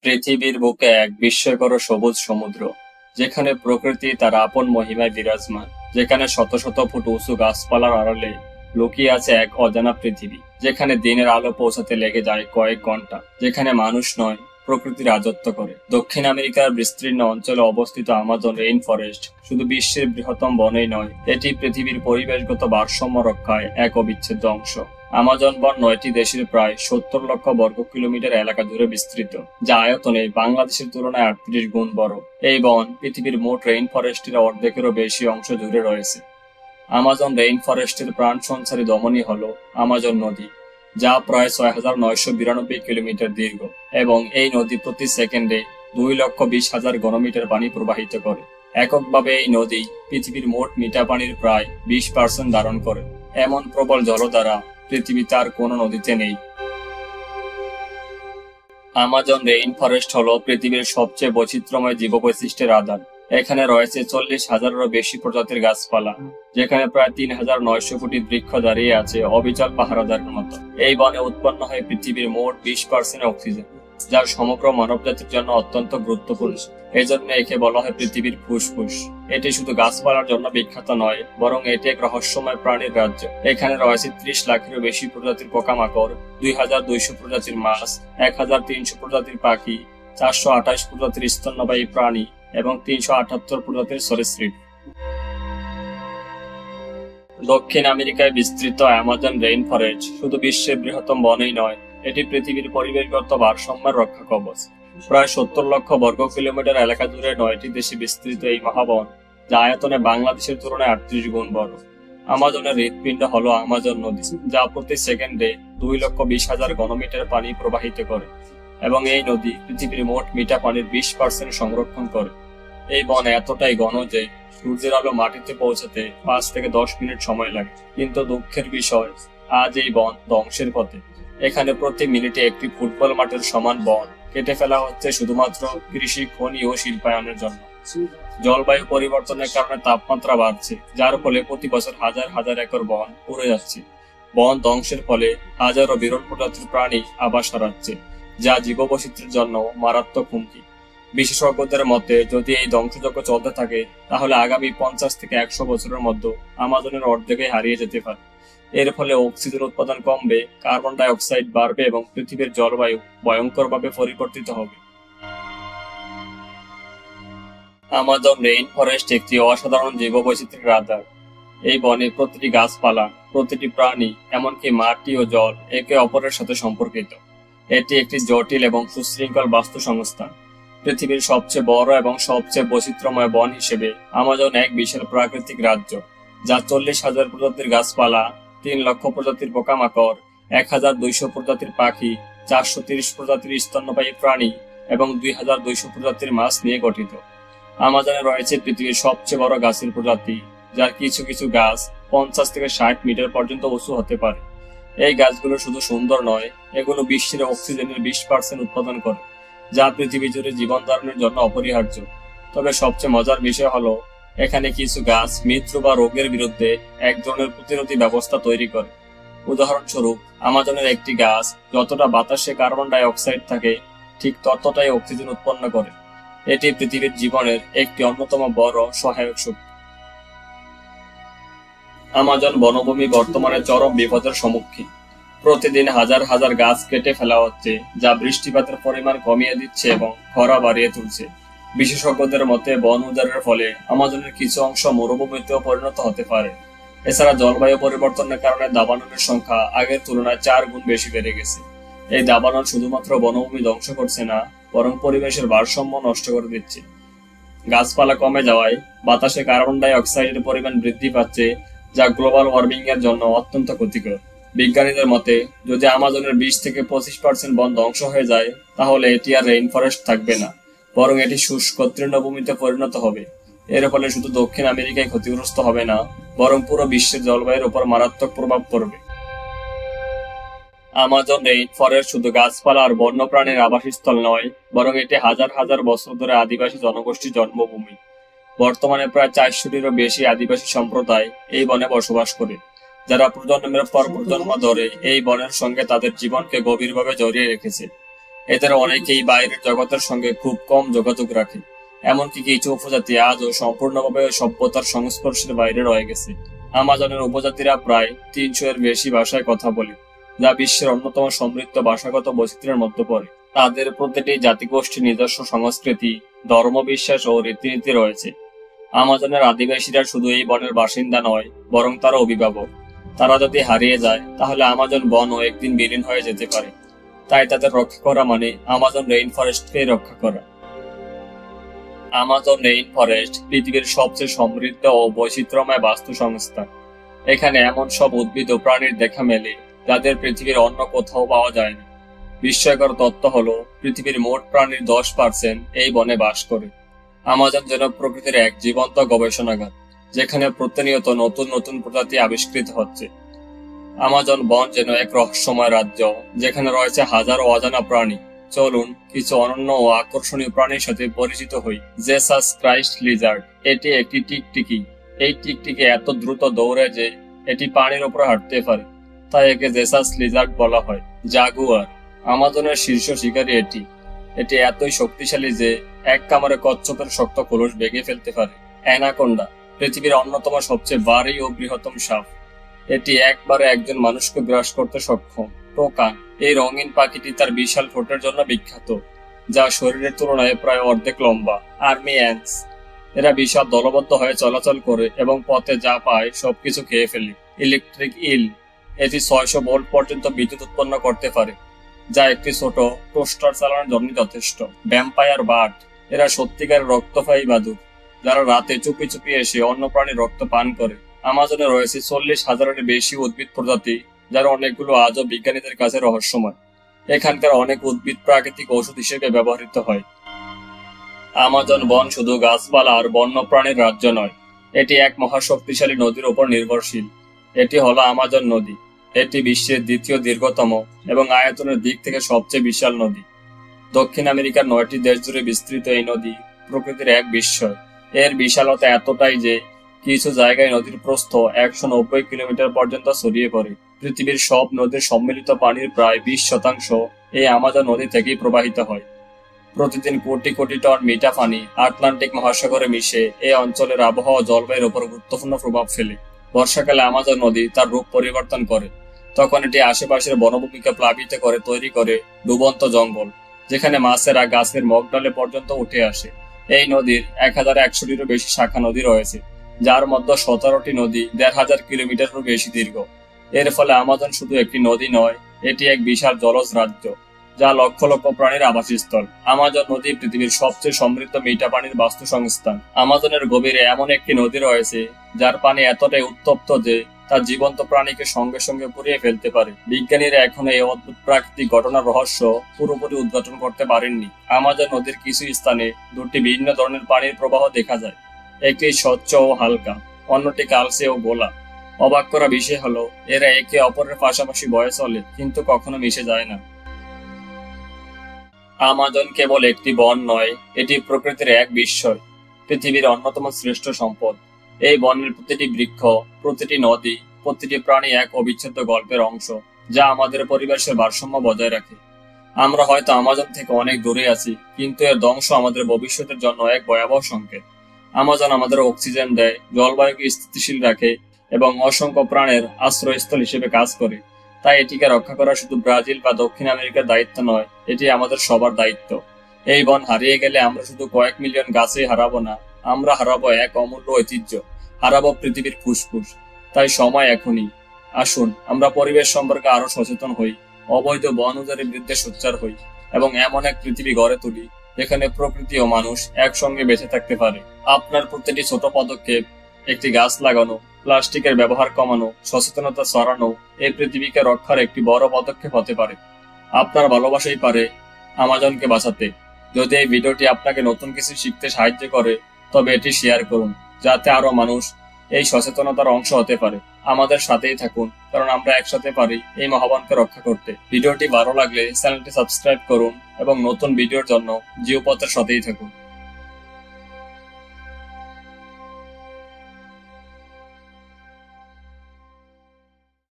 পৃথিবীর বুকে এক বিস্ময়কর সবুজ সমুদ্র, যেখানে প্রকৃতি তার আপন মহিমায় বিরাজমান, যেখানে শত শত ফুট উঁচু গাছপালার আড়ালে লুকিয়ে আছে এক অজানা পৃথিবী, যেখানে দিনের আলো পৌঁছাতে লেগে যায় কয়েক ঘন্টা, যেখানে মানুষ নয় প্রকৃতি রাজত্ব করে। দক্ষিণ আমেরিকার বিস্তীর্ণ অঞ্চলে অবস্থিত আমাজন রেইন ফরেস্ট শুধু বিশ্বের বৃহত্তম বনই নয়, এটি পৃথিবীর পরিবেশগত ভারসাম্য রক্ষায় এক অবিচ্ছেদ্য অংশ। আমাজন বন 9টি দেশের প্রায় 70 লক্ষ বর্গ কিলোমিটার এলাকা জুড়ে বিস্তৃত, যা আয়তনে বাংলাদেশের তুলনায় 38 গুণ বড়। এই বন পৃথিবীর মোট রেইন ফরেস্টের অর্ধেকেরও বেশি অংশ জুড়ে রয়েছে। আমাজন রেইন ফরেস্টের প্রাণ সঞ্চারী ধমনী হল আমাজন নদী, যা প্রায় 6992 কিলোমিটার দীর্ঘ, এবং এই নদী প্রতি সেকেন্ডে 2,20,000 ঘনমিটার পানি প্রবাহিত করে। এককভাবে এই নদী পৃথিবীর মোট মিঠা পানির প্রায় 20% ধারণ করে। এমন প্রবল জলধারা পৃথিবীতে আর কোনো নদীতে নেই। আমাজন রেইন ফরেস্ট হল পৃথিবীর সবচেয়ে বৈচিত্র্যময় জীববৈশিষ্ট্যের আধার। এখানে রয়েছে 40,000-এরও বেশি প্রজাতির গাছপালা, যেখানে প্রায় 3,900 কোটি বৃক্ষ দাঁড়িয়ে আছে অবিচল পাহারাদারের মতো। এই বনে উৎপন্ন হয় পৃথিবীর মোট 20% অক্সিজেন, যা সমগ্র মানবজাতির জন্য অত্যন্ত গুরুত্বপূর্ণ। এই জন্য একে বলা হয় পৃথিবীর ফুসফুস। এটি শুধু গাছপালার জন্য বিখ্যাত নয়, বরং এটি এক রহস্যময় প্রাণীর রাজ্য। এখানে রয়েছে 30 লাখেরও বেশি প্রজাতির পোকামাকড়, 2,200 প্রজাতির মাছ, 1,300 প্রজাতির পাখি, 428 প্রজাতির স্তন্যপায়ী প্রাণী এবং 378 প্রজাতির সরীসৃপ। দক্ষিণ আমেরিকায় বিস্তৃত আমাজন রেইন ফরেস্ট শুধু বিশ্বের বৃহত্তম বনই নয়, এটি পৃথিবীর পরিবেশগত ভারসাম্যের রক্ষা কবচ। প্রায় 70 লক্ষ বর্গ কিলোমিটার এলাকা জুড়ে 9টি দেশে বিস্তৃত এই মহাবন, যা আয়তনে বাংলাদেশের তুলনায় 38 গুণ বড়। আমাজনের হৃৎপিণ্ড হলো আমাজন নদী, যা প্রতি সেকেন্ডে 2,20,000 ঘনমিটার পানি প্রবাহিত করে, এবং এই নদী পৃথিবীর মোট মিঠা পানির 20% সংরক্ষণ করে। এই বন এতটাই ঘন যে সূর্যের আলো মাটিতে পৌঁছাতে 5 থেকে 10 মিনিট সময় লাগে। কিন্তু দুঃখের বিষয়, আজ এই বন ধ্বংসের পথে। এখানে প্রতি মিনিটে একটি ফুটবল মাঠের সমান বন কেটে ফেলা হচ্ছে শুধুমাত্র কৃষি, খনি ও শিল্পায়নের জন্য। জলবায়ু পরিবর্তনের কারণে তাপমাত্রা বাড়ছে, যার ফলে প্রতি বছর হাজার হাজার একর বন পুড়ে যাচ্ছে। বন ধ্বংসের ফলে হাজারো বিরল প্রজাতির প্রাণী আবাস হারাচ্ছে, যা জীববৈচিত্র্যের জন্য মারাত্মক হুমকি। বিশেষজ্ঞদের মতে, যদি এই ধ্বংসযজ্ঞ চলতে থাকে, তাহলে আগামী 50 থেকে 100 বছরের মধ্যে আমাজনের অর্ধেকই হারিয়ে যেতে পারে। এর ফলে অক্সিজেন উৎপাদন কমবে, কার্বন ডাই অক্সাইড বাড়বে এবং পৃথিবীর জলবায়ু ভয়ঙ্করভাবে পরিবর্তিত হবে। আমাজন রেইন ফরেস্ট একটি অসাধারণ জীববৈচিত্র্যের আধার। এই বনে প্রতিটি গাছপালা, প্রতিটি প্রাণী, এমনকি মাটি ও জল একে অপরের সাথে সম্পর্কিত। এটি একটি জটিল এবং সুশৃঙ্খল বাস্তু সংস্থান। পৃথিবীর সবচেয়ে বড় এবং সবচেয়ে বৈচিত্র্যময় বন হিসেবে আমাজন এক বিশাল প্রাকৃতিক রাজ্য, যা 40,000 প্রজাতির গাছপালা, 3 লক্ষ প্রজাতির পোকামাকড়, 1,200 প্রজাতির পাখি, 430 প্রজাতির স্তন্যপায়ী প্রাণী এবং 2,200 প্রজাতির মাছ নিয়ে গঠিত। আমাজনে রয়েছে পৃথিবীর সবচেয়ে বড় গাছের প্রজাতি, যার কিছু কিছু গাছ 50 থেকে 60 মিটার পর্যন্ত উঁচু হতে পারে। এই গাছগুলো শুধু সুন্দর নয়, এগুলো বিশ্বের অক্সিজেনের 20% উৎপাদন করে, যা পৃথিবী জুড়ে জীবন ধারণের জন্য অপরিহার্য। তবে সবচেয়ে মজার বিষয় হলো, এখানে কিছু গাছ মৃত্যু বা রোগের বিরুদ্ধে এক ধরনের প্রতিরোধী ব্যবস্থা তৈরি করে। উদাহরণস্বরূপ, আমাজনের একটি গাছ যতটা বাতাসে কার্বন ডাই অক্সাইড থাকে, ঠিক ততটাই অক্সিজেন উৎপন্ন করে। এটি পৃথিবীর জীবনের একটি অন্যতম বড় সহায়ক শক্তি। আমাজন বনভূমি বর্তমানে চরম বিপদের সম্মুখীন। প্রতিদিন হাজার হাজার গাছ কেটে ফেলা হচ্ছে, যা বৃষ্টিপাতের পরিমাণ কমিয়ে দিচ্ছে এবং খরা বাড়িয়ে তুলছে। বিশেষজ্ঞদের মতে, বন উজাড়ের ফলে আমাজনের কিছু অংশ মরুভূমিতেও পরিণত হতে পারে। এছাড়া জলবায়ু পরিবর্তনের কারণে দাবানলের সংখ্যা আগের তুলনায় 4 গুণ বেশি বেড়ে গেছে। এই দাবানল শুধুমাত্র বনভূমি ধ্বংস করছে না, বরং পরিবেশের ভারসাম্য নষ্ট করে দিচ্ছে। গাছপালা কমে যাওয়ায় বাতাসে কার্বন ডাই অক্সাইডের পরিমাণ বৃদ্ধি পাচ্ছে, যা গ্লোবাল ওয়ার্মিং এর জন্য অত্যন্ত ক্ষতিকর। বিজ্ঞানীদের মতে, যদি আমাজনের 20 থেকে 25% বন ধ্বংস হয়ে যায়, তাহলে এটি আর রেইন ফরেস্ট থাকবে না, বরং এটি শুষ্ক তৃণভূমিতে পরিণত হবে। এর ফলে শুধু দক্ষিণ আমেরিকায় ক্ষতিগ্রস্ত হবে না, বরং পুরো বিশ্বের জলবায়ুর উপর মারাত্মক প্রভাব পড়বে। আমাজন রেইন ফরেস্ট শুধু গাছপালা আর বন্যপ্রাণীর আবাসস্থল নয়, বরং এটি হাজার হাজার বছর ধরে আদিবাসী জনগোষ্ঠীর জন্মভূমি। বর্তমানে প্রায় 400-টিরও বেশি আদিবাসী সম্প্রদায় এই বনে বসবাস করে, যারা প্রজন্মের পর প্রজন্ম ধরে এই বনের সঙ্গে তাদের জীবনকে গভীরভাবে জড়িয়ে রেখেছে। এদের অনেকেই বাইরের জগতের সঙ্গে খুব কম যোগাযোগ রাখে, এমনকি কিছু উপজাতি আজও সম্পূর্ণভাবে সভ্যতার সংস্পর্শের বাইরে রয়ে গেছে। আমাজনের উপজাতিরা প্রায় 300 এর বেশি ভাষায় কথা বলে, যা বিশ্বের অন্যতম সমৃদ্ধ ভাষাগত বৈচিত্র্যের মধ্যে পড়ে। তাদের প্রতিটি জাতিগোষ্ঠীর নিজস্ব সংস্কৃতি, ধর্মবিশ্বাস ও রীতিনীতি রয়েছে। আমাজনের আদিবাসীরা শুধু এই বনের বাসিন্দা নয়, বরং তারা অভিভাবক। তারা যদি হারিয়ে যায়, তাহলে আমাজন বনও একদিন বিলীন হয়ে যেতে পারে। তাই তাদের রক্ষা করা মানে আমাজন রেইন ফরেস্টকে রক্ষা করা। আমাজন রেইন ফরেস্ট পৃথিবীর সবচেয়ে সমৃদ্ধ ও বৈচিত্র্যময় বাস্তু সংস্থান। এখানে এমন সব উদ্ভিদ ও প্রাণীর দেখা মেলে যাদের পৃথিবীর অন্য কোথাও পাওয়া যায় না। বিস্ময়কর তথ্য হলো, পৃথিবীর মোট প্রাণীর 10% এই বনে বাস করে। আমাজন যেন প্রকৃতির এক জীবন্ত গবেষণাগার, যেখানে প্রতিনিয়ত নতুন নতুন প্রজাতি আবিষ্কৃত হচ্ছে। আমাজন বন যেন এক রহস্যময় রাজ্য, যেখানে রয়েছে হাজারো অজানা প্রাণী। চলুন কিছু অনন্য ও আকর্ষণীয় প্রাণীর সাথে পরিচিত হই। Jesus Christ Lizaad. এটি একটি টিকটিকি। এই টিকটিকি এত দ্রুত দৌড়ে যে এটি পানির উপরে হাঁটতে পারে, তাই একে জেসাস লিজার্ড বলা হয়। জাগুয়ার। আমাজনের শীর্ষ শিকারী এটি। এটি এতই শক্তিশালী যে এক কামড়ে কচ্ছপের শক্ত খোলস ভেঙে ফেলতে পারে। অ্যানাকোন্ডা। পৃথিবীর অন্যতম সবচেয়ে ভারী ও বৃহত্তম সাপ। এটি একবারে একজন মানুষকে গ্রাস করতে সক্ষম। টোকান। এই রঙিন পাখিটি তার বিশাল ঠোঁটের জন্য বিখ্যাত, যা শরীরের তুলনায় প্রায় অর্ধেক লম্বা। Army ants. এরা বিশাল দলবদ্ধ হয়ে চলাচল করে এবং পথে যা পায় সবকিছু খেয়ে ফেলে। ইলেকট্রিক ইল। এটি 600 ভোল্ট পর্যন্ত বিদ্যুৎ উৎপন্ন করতে পারে, যা একটি ছোট টোস্টার চালানোর জন্য যথেষ্ট। Vampire bird. এরা সত্যিকারের রক্তপায়ী বাদুড়, যারা রাতে চুপি চুপি এসে অন্য প্রাণীর রক্ত পান করে। আমাজনে রয়েছে 40,000-এর বেশি উদ্ভিদ প্রজাতি, যার অনেকগুলো আজও বিজ্ঞানীদের কাছে রহস্যময়। এখানকার অনেক উদ্ভিদ প্রাকৃতিক ঔষধ হিসেবে ব্যবহৃত হয়। আমাজন বন শুধু গাছপালা আর বন্যপ্রাণীর রাজ্য নয়, এটি এক মহাশক্তিশালী নদীর উপর নির্ভরশীল। এটি হলো আমাজন নদী। এটি বিশ্বের দ্বিতীয় দীর্ঘতম এবং আয়তনের দিক থেকে সবচেয়ে বিশাল নদী। দক্ষিণ আমেরিকার 9টি দেশ জুড়ে বিস্তৃত এই নদী প্রকৃতির এক বিস্ময়। এর বিশালতা এতটাই যে কিছু জায়গায় নদীর প্রস্থ 190 কিলোমিটার পর্যন্ত ছড়িয়ে পড়ে। পৃথিবীর সব নদীর সম্মিলিত পানির প্রায় 20% এই আমাজন নদী থেকেই প্রবাহিত হয়। প্রতিদিন কোটি কোটি টন মিঠা পানি আটলান্টিক মহাসাগরে মিশে এই অঞ্চলের আবহাওয়া ও জলবায়ুর উপর গুরুত্বপূর্ণ প্রভাব ফেলে। বর্ষাকালে আমাজন নদী তার রূপ পরিবর্তন করে। তখন এটি আশেপাশের বনভূমিকে প্লাবিত করে তৈরি করে ডুবন্ত জঙ্গল, যেখানে মাছেরা গাছের মগডালে পর্যন্ত উঠে আসে। এই নদীর 1100-টিরও বেশি শাখা নদী রয়েছে, যার মধ্যে 17টি নদী 1500 কিলোমিটারেরও বেশি দীর্ঘ। এর ফলে আমাজন শুধু একটি নদী নয়, এটি এক বিশাল জলজ রাজ্য, যা লক্ষ লক্ষ প্রাণীর আবাসস্থল। আমাজন নদী পৃথিবীর সবচেয়ে সমৃদ্ধ মিঠা পানির বাস্তু সংস্থান। আমাজনের গভীরে এমন একটি নদী রয়েছে যার পানি এতটাই উত্তপ্ত যে তা জীবন্ত প্রাণীকে সঙ্গে সঙ্গে পুড়িয়ে ফেলতে পারে। বিজ্ঞানীরা এখনো এই অদ্ভুত প্রাকৃতিক ঘটনার রহস্য পুরোপুরি উদ্ঘাটন করতে পারেননি। আমাজন নদীর কিছু স্থানে দুটি ভিন্ন ধরনের পানির প্রবাহ দেখা যায়। একটি স্বচ্ছ ও হালকা, অন্যটি কালচে ও গোলা। অবাক করা বিষয় হলো, এরা একে অপরের পাশাপাশি বয়ে চলে, কিন্তু কখনো মিশে যায় না। আমাজন কেবল একটি বন নয়, এটি প্রকৃতির এক বিস্ময়, পৃথিবীর অন্যতম শ্রেষ্ঠ সম্পদ। এই বনের প্রতিটি বৃক্ষ, প্রতিটি নদী, প্রতিটি প্রাণী এক অবিচ্ছেদ্য গল্পের অংশ, যা আমাদের পরিবেশের ভারসাম্য বজায় রাখে। আমরা হয়তো আমাজন থেকে অনেক দূরে আছি, কিন্তু এর ধ্বংস আমাদের ভবিষ্যতের জন্য এক ভয়াবহ সংকেত। আমাজন আমাদের অক্সিজেন দেয়, জলবায়ুকে স্থিতিশীল রাখে এবং অসংখ্য প্রাণের আশ্রয়স্থল হিসেবে কাজ করে। তাই এটিকে রক্ষা করা শুধু ব্রাজিল বা দক্ষিণ আমেরিকার দায়িত্ব নয়, এটি আমাদের সবার দায়িত্ব। এই বন হারিয়ে গেলে আমরা শুধু কয়েক মিলিয়ন গাছই হারাবো না, আমরা হারাবো এক অমূল্য ঐতিহ্য, হারাবো পৃথিবীর ফুসফুস। তাই সময় এখনই। আসুন আমরা পরিবেশ সম্পর্কে আরো সচেতন হই, অবৈধ বন উজাড়ের বিরুদ্ধে সোচ্চার হই এবং এমন এক পৃথিবী গড়ে তুলি যেখানে প্রকৃতি ও মানুষ একসঙ্গে বেঁচে থাকতে পারে। আপনার প্রতিটি ছোট পদক্ষেপ, একটি গাছ লাগানো, প্লাস্টিকের ব্যবহার কমানো, সচেতনতা ছড়ানো, এই পৃথিবীকে রক্ষার একটি বড় পদক্ষেপ হতে পারে। আপনার ভালোবাসাই পারে আমাজনকে বাঁচাতে। যদি এই ভিডিওটি আপনাকে নতুন কিছু শিখতে সাহায্য করে, তবে এটি শেয়ার করুন, যাতে আরো মানুষ এই সচেতনতার অংশ হতে পারে। আমাদের সাথেই থাকুন, কারণ আমরা একসাথে পারি এই মহাবনকে রক্ষা করতে। ভিডিওটি ভালো লাগলে চ্যানেলটি সাবস্ক্রাইব করুন এবং নতুন ভিডিওর জন্য জিওপথের সাথেই থাকুন।